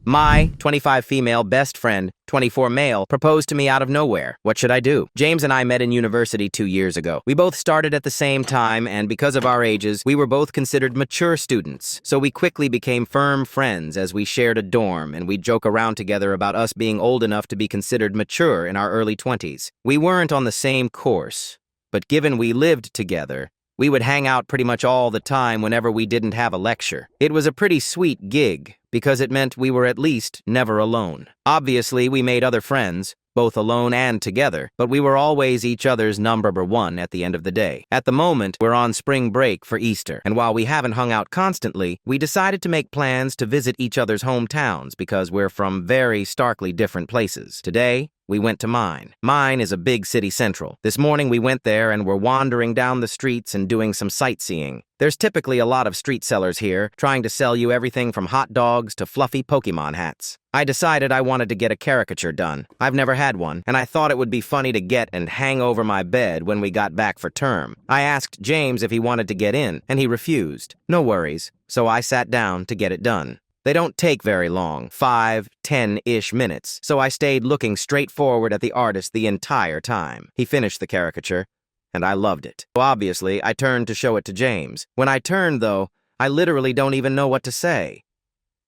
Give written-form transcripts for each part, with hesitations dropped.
My 25 female best friend, 24 male, proposed to me out of nowhere. What should I do? James and I met in university 2 years ago. We both started at the same time, and because of our ages, we were both considered mature students. So we quickly became firm friends as we shared a dorm, and we'd joke around together about us being old enough to be considered mature in our early 20s. We weren't on the same course, but given we lived together, we would hang out pretty much all the time whenever we didn't have a lecture. It was a pretty sweet gig, because it meant we were at least never alone. Obviously, we made other friends, both alone and together, but we were always each other's number one at the end of the day. At the moment, we're on spring break for Easter, and while we haven't hung out constantly, we decided to make plans to visit each other's hometowns because we're from very starkly different places. Today, we went to mine. Mine is a big city central. This morning we went there and were wandering down the streets and doing some sightseeing. There's typically a lot of street sellers here, trying to sell you everything from hot dogs to fluffy Pokemon hats. I decided I wanted to get a caricature done. I've never had one, and I thought it would be funny to get and hang over my bed when we got back for term. I asked James if he wanted to get in, and he refused. No worries, so I sat down to get it done. They don't take very long, 5, 10-ish minutes, so I stayed looking straight forward at the artist the entire time. He finished the caricature, and I loved it. So obviously, I turned to show it to James. When I turned, though, I literally don't even know what to say.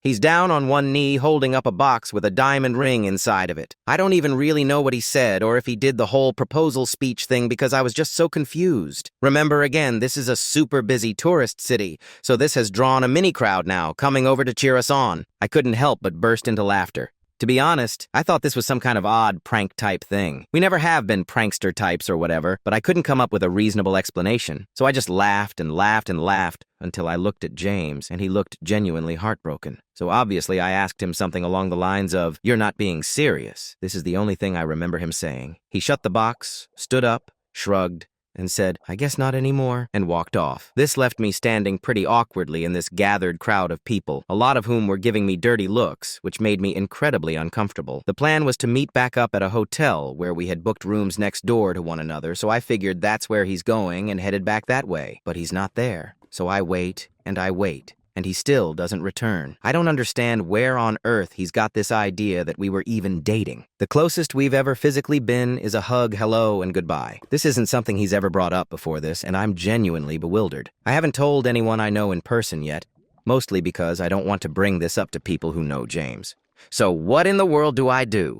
He's down on one knee holding up a box with a diamond ring inside of it. I don't even really know what he said or if he did the whole proposal speech thing because I was just so confused. Remember again, this is a super busy tourist city, so this has drawn a mini crowd now coming over to cheer us on. I couldn't help but burst into laughter. To be honest, I thought this was some kind of odd prank type thing. We never have been prankster types or whatever, but I couldn't come up with a reasonable explanation. So I just laughed and laughed and laughed until I looked at James, and he looked genuinely heartbroken. So obviously I asked him something along the lines of, "You're not being serious." This is the only thing I remember him saying. He shut the box, stood up, shrugged, and said, "I guess not anymore," and walked off. This left me standing pretty awkwardly in this gathered crowd of people, a lot of whom were giving me dirty looks, which made me incredibly uncomfortable. The plan was to meet back up at a hotel where we had booked rooms next door to one another, so I figured that's where he's going and headed back that way. But he's not there. So I wait, and he still doesn't return. I don't understand where on earth he's got this idea that we were even dating. The closest we've ever physically been is a hug, hello, and goodbye. This isn't something he's ever brought up before this, and I'm genuinely bewildered. I haven't told anyone I know in person yet, mostly because I don't want to bring this up to people who know James. So what in the world do I do?